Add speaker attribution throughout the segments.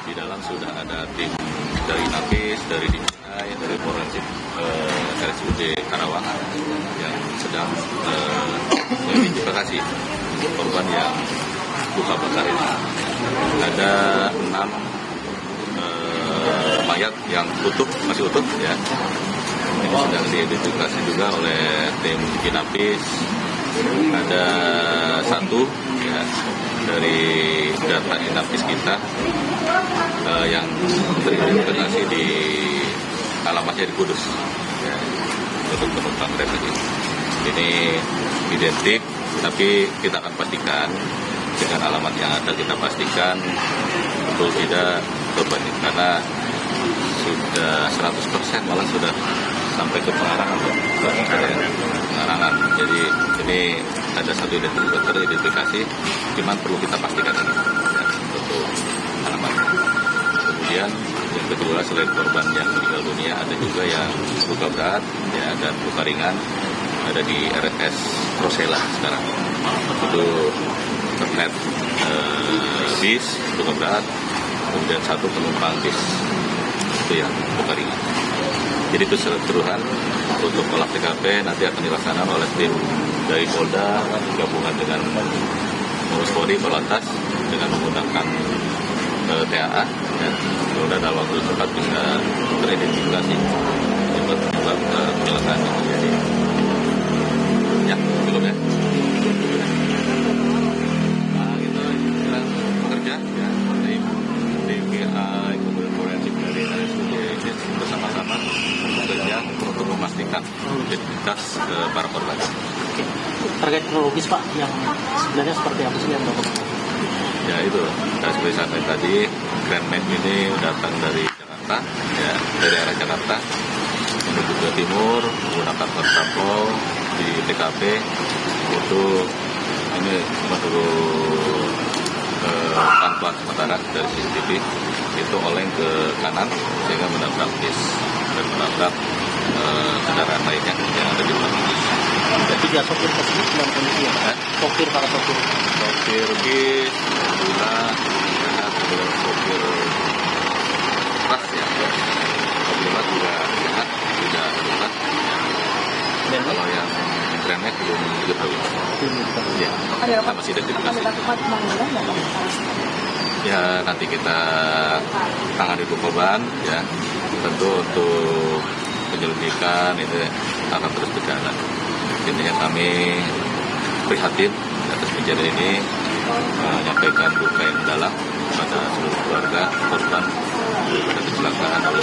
Speaker 1: Di dalam sudah ada tim dari Napis, dari DJI, dari Forensik RSUD Karawang yang sedang mengidentifikasi korban yang luka bakar ini. Ada 6 mayat yang masih utuh ya. Ini sedang diidentifikasi juga oleh tim Napis. Ada 1 ya dari data Napis kita yang teridentifikasi di alamatnya di Kudus ya, untuk penumpang kereta ini identik, tapi kita akan pastikan dengan alamat yang ada, kita pastikan betul tidak korban ini, karena sudah 100% malah sudah sampai ke pengarangan. Jadi ini ada 1 identifikasi, cuman perlu kita pastikan ini ya, untuk alamatnya. Kemudian yang kedua, selain korban yang meninggal dunia, ada juga yang luka berat ya, dan luka ringan ada di RS Rosella sekarang. Itu terkait bis luka berat, kemudian 1 penumpang bis itu yang luka ringan. Jadi itu keseluruhan untuk olah TKP nanti akan dilaksanakan oleh tim dari Polda gabungan dengan Mabes Polri, Polantas dengan menggunakan TAA dan mudah dalam waktu cepat bisa teridentifikasi penyebab kecelakaan yang terjadi. Ya, cukup ya. Nah, kita sedang bekerja ya, tim DJI, kemudian forensik dari RSUD bersama-sama bekerja untuk memastikan identitas para korban.
Speaker 2: Terkait kronologis Pak, yang sebenarnya seperti apa sih yang Bapak?
Speaker 1: Ya itu, seperti saya sampaikan tadi, Grand Max ini datang dari Jakarta, ya dari arah Jakarta menuju ke timur menggunakan kontraflow di TKP itu ini menurut pantauan sementara dari CCTV itu oleng ke kanan sehingga menabrak bis dan menabrak kendaraan lainnya yang ada di belakang bis.
Speaker 2: Jadi 3 sopir tersebut dalam kondisi ya Pak? Para sopir
Speaker 1: bis, alhamdulillah sehat, kemudian sopir bus ya, sopir bus juga sehat, tidak ada luka. Dan kalau yang Grand Max belum diketahui. Ya, kita masih identifikasi. Ya, nanti kita tangani dulu korban ya. Tentu untuk penyelidikan itu akan terus berjalan. Intinya kami prihatin atas kejadian ini, menyampaikan duka yang mendalam kepada seluruh keluarga korban pada kecelakaan lalu.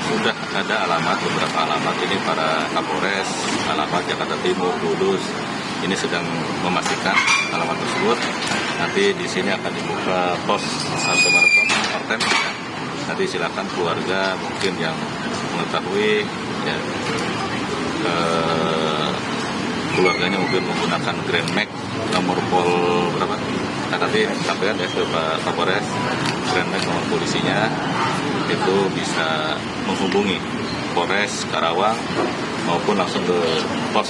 Speaker 1: Sudah ada beberapa alamat ini para Kapolres, alamat Jakarta Timur, Kudus. Ini sedang memastikan alamat tersebut. Nanti di sini akan dibuka pos antemortem. Ya. Nanti silakan keluarga mungkin yang mengetahui ya, keluarganya mungkin menggunakan Grand Max nomor pol berapa? Nah, nanti sampaikan ya ke Pak Kapolres, Grand Max nomor polisinya itu bisa menghubungi Polres Karawang maupun langsung ke pos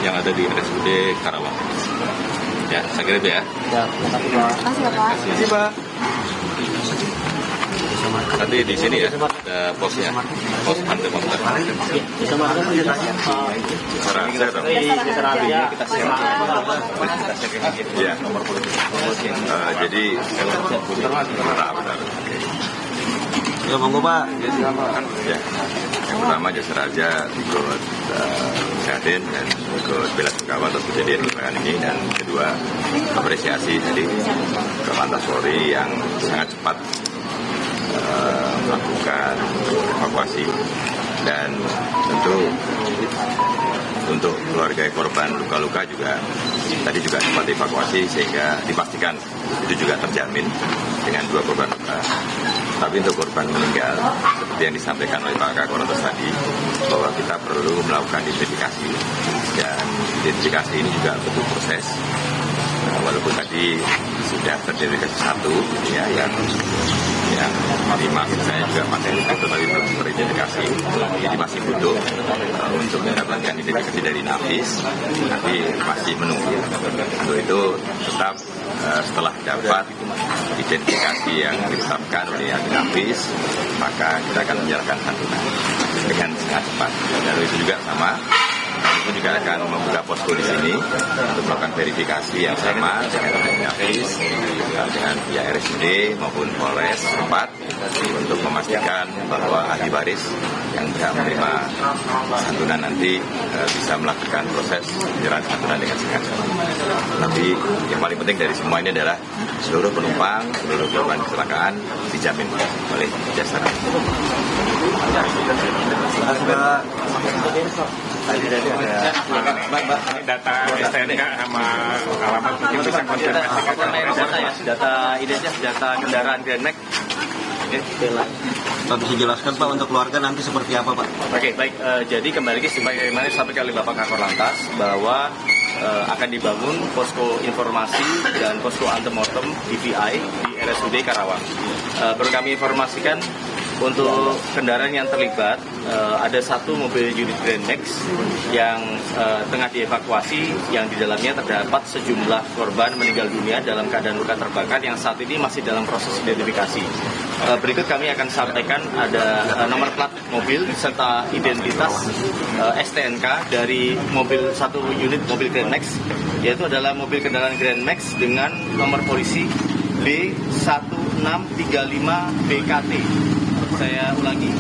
Speaker 1: yang ada di RSUD Karawang. Ya, saya kira itu ya.
Speaker 2: Ya, terima kasih Pak.
Speaker 1: Terima kasih Pak. Nanti di sini ya ada posnya, pos antemortem.
Speaker 2: Bisa masuk
Speaker 1: Ya, nomor polisi. Jadi benar.
Speaker 2: Ya, monggo Pak.
Speaker 1: Ya, yang pertama Jasara Harja ikut prihatin dan ikut bela sungkawa atas kejadian kecelakaan ini, dan kedua apresiasi dari Korlantas Polri yang sangat cepat melakukan evakuasi, dan tentu untuk keluarga korban luka-luka juga tadi juga sempat evakuasi sehingga dipastikan itu juga terjamin dengan 2 korban luka. Tapi untuk korban meninggal, seperti yang disampaikan oleh Pak Korlantas tadi, bahwa kita perlu melakukan identifikasi, dan identifikasi ini juga butuh proses. Walaupun tadi sudah teridentifikasi 1 ya, yang yang menerima saya juga materi itu tadi belum teridentifikasi, jadi masih butuh untuk mendapatkan identifikasi dari Nafis, nanti masih menunggu. Untuk itu tetap setelah dapat identifikasi yang ditetapkan oleh Nafis, maka kita akan menyerahkan santunan dengan sangat cepat. Dan itu juga sama. Itu juga akan membuka posko di sini untuk melakukan verifikasi yang sama dengan Nafis, dengan pihak RSUD maupun Polres tempat untuk memastikan bahwa ahli waris yang berhak menerima santunan nanti bisa melakukan proses penyerahan santunan dengan sengaja. Tapi yang paling penting dari semua ini adalah seluruh penumpang, seluruh korban kecelakaan dijamin oleh jasa.
Speaker 3: Ini data STNK sama alamat mungkin bisa konfirmasi.
Speaker 4: Data identitas, data kendaraan Grand Max.
Speaker 5: Pak bisa jelaskan Pak untuk keluarga nanti seperti apa Pak?
Speaker 4: Oke, baik. Jadi kembali lagi sebagaimana disampaikan oleh Bapak Kakor Lantas bahwa akan dibangun posko informasi dan posko antemortem DVI di RSUD Karawang. Perlu kami informasikan untuk kendaraan yang terlibat, ada satu mobil unit Grand Max yang tengah dievakuasi, yang di dalamnya terdapat sejumlah korban meninggal dunia dalam keadaan luka terbakar yang saat ini masih dalam proses identifikasi. Berikut kami akan sampaikan ada nomor plat mobil serta identitas STNK dari satu unit mobil Grand Max, yaitu adalah mobil kendaraan Grand Max dengan nomor polisi B1635 BKT. Saya ulangi,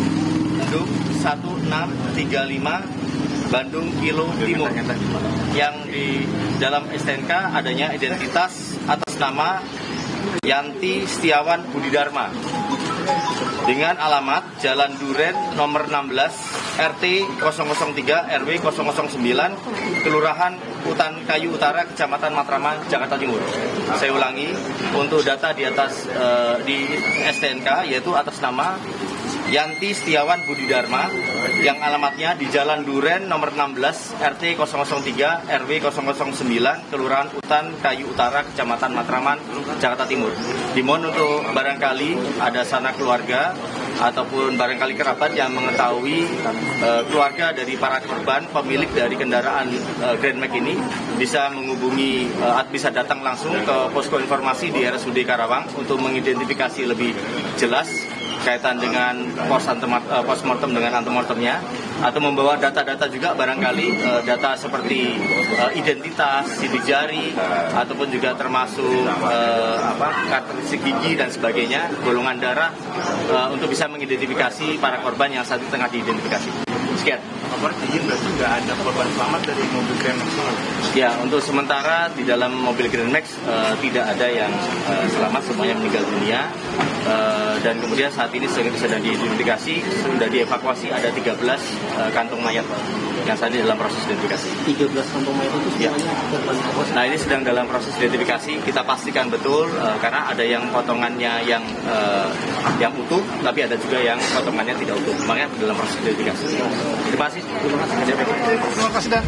Speaker 4: Bandung 1635 Bandung Kilo Timur, yang di dalam STNK adanya identitas atas nama Yanti Setiawan Budi Dharma dengan alamat Jalan Duren nomor 16 RT 003 RW 009 Kelurahan Utan Kayu Utara Kecamatan Matraman Jakarta Timur. Saya ulangi, untuk data di atas di STNK yaitu atas nama Yanti Setiawan Budi Dharma yang alamatnya di Jalan Duren nomor 16 RT 003 RW 009 Kelurahan Utan Kayu Utara Kecamatan Matraman Jakarta Timur. Dimohon untuk barangkali ada sanak keluarga ataupun barangkali kerabat yang mengetahui keluarga dari para korban pemilik dari kendaraan Grand Max ini bisa menghubungi bisa datang langsung ke posko informasi di RSUD Karawang untuk mengidentifikasi lebih jelas kaitan dengan postmortem dengan antemortemnya, atau membawa data-data juga barangkali data seperti identitas, sidik jari, ataupun juga termasuk karakteristik gigi dan sebagainya, golongan darah, untuk bisa mengidentifikasi para korban yang saat ini tengah diidentifikasi. Sekian.
Speaker 3: Kabar izin berarti nggak ada korban selamat dari mobil Grand Max?
Speaker 4: Ya, untuk sementara di dalam mobil Grand Max tidak ada yang selamat, semuanya meninggal dunia. Dan kemudian saat ini sedang diidentifikasi, sudah dievakuasi ada 13 kantung mayat yang saat ini dalam proses identifikasi.
Speaker 2: 13 kantong mayat itu semuanya korban.
Speaker 4: Nah, ini sedang dalam proses identifikasi, kita pastikan betul karena ada yang potongannya yang utuh, tapi ada juga yang potongannya tidak utuh. Makanya dalam proses identifikasi. Terima kasih.
Speaker 3: Terima kasih Dan.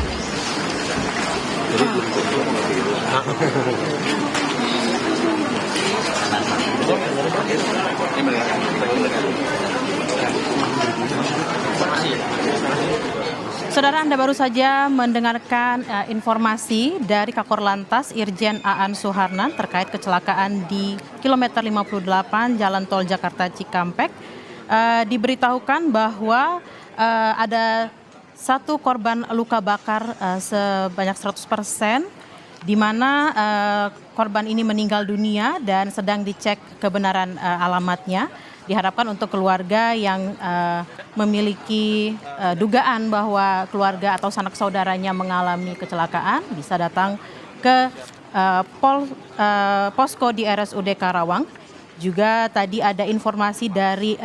Speaker 6: Saudara, Anda baru saja mendengarkan informasi dari Kakor Lantas Irjen Aan Suharnan terkait kecelakaan di kilometer 58 Jalan Tol Jakarta Cikampek. Diberitahukan bahwa ada satu korban luka bakar sebanyak 100%, di mana korban ini meninggal dunia dan sedang dicek kebenaran alamatnya. Diharapkan untuk keluarga yang memiliki dugaan bahwa keluarga atau sanak saudaranya mengalami kecelakaan bisa datang ke posko di RSUD Karawang. Juga tadi ada informasi dari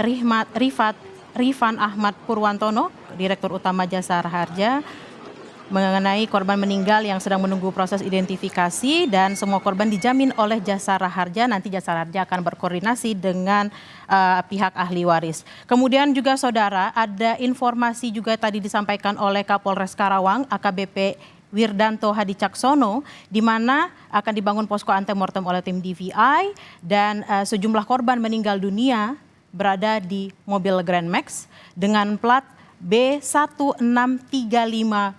Speaker 6: Rifan Ahmad Purwantono, Direktur Utama Jasara Harja, mengenai korban meninggal yang sedang menunggu proses identifikasi, dan semua korban dijamin oleh Jasara Harja. Nanti Jasara Harja akan berkoordinasi dengan pihak ahli waris. Kemudian juga saudara, ada informasi juga tadi disampaikan oleh Kapolres Karawang AKBP Wirdanto Hadi Caksono, di mana akan dibangun posko antemortem oleh tim DVI dan sejumlah korban meninggal dunia berada di mobil Grand Max dengan plat B1635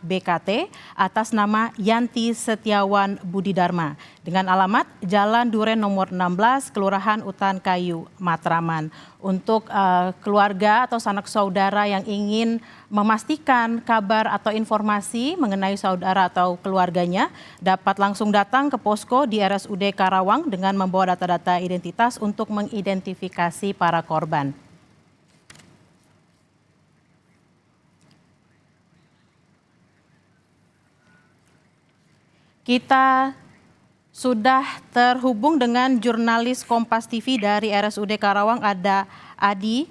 Speaker 6: BKT atas nama Yanti Setiawan Budi Dharma dengan alamat Jalan Duren nomor 16, Kelurahan Utan Kayu, Matraman. Untuk keluarga atau sanak saudara yang ingin memastikan kabar atau informasi mengenai saudara atau keluarganya dapat langsung datang ke posko di RSUD Karawang dengan membawa data-data identitas untuk mengidentifikasi para korban. Kita sudah terhubung dengan jurnalis Kompas TV dari RSUD Karawang, ada Adi.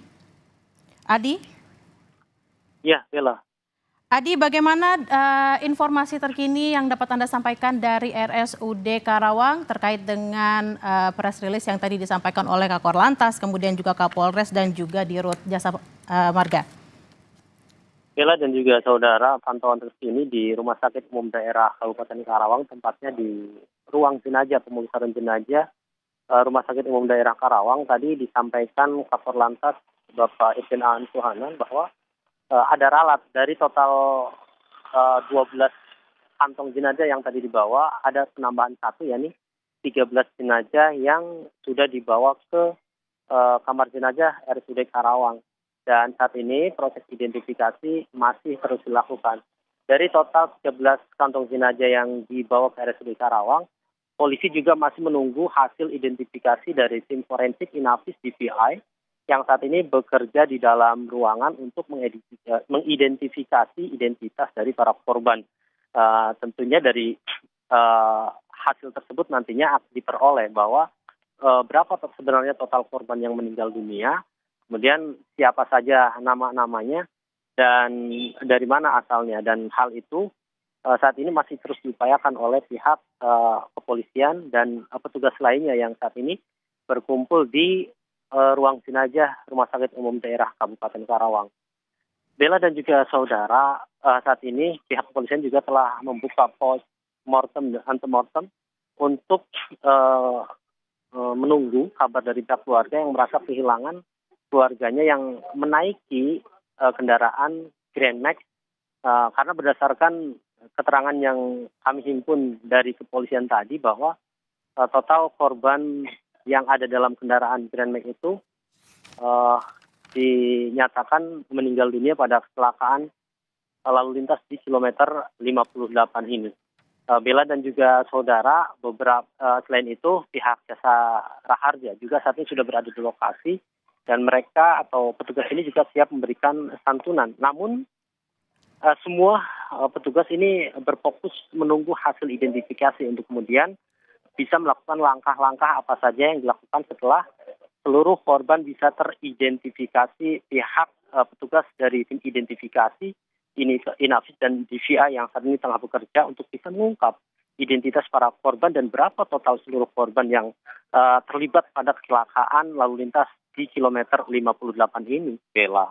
Speaker 6: Adi?
Speaker 2: Ya, Bella.
Speaker 6: Adi, bagaimana informasi terkini yang dapat Anda sampaikan dari RSUD Karawang terkait dengan press release yang tadi disampaikan oleh Kakor Lantas, kemudian juga Kapolres dan juga Dirut Jasa Marga?
Speaker 2: Bella dan juga saudara, pantauan terkini di Rumah Sakit Umum Daerah Kabupaten Karawang, tempatnya di ruang jenazah, pemulasaran jenazah Rumah Sakit Umum Daerah Karawang. Tadi disampaikan Kakor Lantas Bapak Irjen A.An Suhanan bahwa ada ralat dari total 12 kantong jenazah yang tadi dibawa, ada penambahan satu, yakni 13 jenazah yang sudah dibawa ke kamar jenazah RSUD Karawang. Dan saat ini proses identifikasi masih terus dilakukan. Dari total 13 kantong jenazah yang dibawa ke RSUD Karawang, polisi juga masih menunggu hasil identifikasi dari tim forensik Inavis DVI yang saat ini bekerja di dalam ruangan untuk mengidentifikasi identitas dari para korban. Tentunya dari hasil tersebut nantinya akan diperoleh bahwa berapa sebenarnya total korban yang meninggal dunia, kemudian siapa saja nama-namanya dan dari mana asalnya. Dan hal itu saat ini masih terus diupayakan oleh pihak kepolisian dan petugas lainnya yang saat ini berkumpul di ruang jenazah Rumah Sakit Umum Daerah Kabupaten Karawang. Bella dan juga saudara, saat ini pihak kepolisian juga telah membuka pos mortem dan antemortem untuk menunggu kabar dari pihak keluarga yang merasa kehilangan keluarganya yang menaiki kendaraan Grand Max, karena berdasarkan keterangan yang kami himpun dari kepolisian tadi bahwa total korban yang ada dalam kendaraan Grand Max itu dinyatakan meninggal dunia pada kecelakaan lalu lintas di kilometer 58 ini. Bella dan juga saudara, beberapa selain itu pihak Jasa Raharja juga saat ini sudah berada di lokasi dan mereka atau petugas ini juga siap memberikan santunan. Namun semua petugas ini berfokus menunggu hasil identifikasi untuk kemudian bisa melakukan langkah-langkah apa saja yang dilakukan setelah seluruh korban bisa teridentifikasi. Pihak petugas dari tim identifikasi Inavis dan DVI yang saat ini tengah bekerja untuk bisa mengungkap identitas para korban dan berapa total seluruh korban yang terlibat pada kecelakaan lalu lintas di kilometer 58 ini, Bella.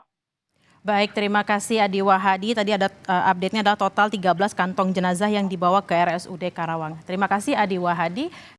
Speaker 6: Baik, terima kasih Adi Wahadi. Tadi ada update-nya adalah total 13 kantong jenazah yang dibawa ke RSUD Karawang. Terima kasih Adi Wahadi.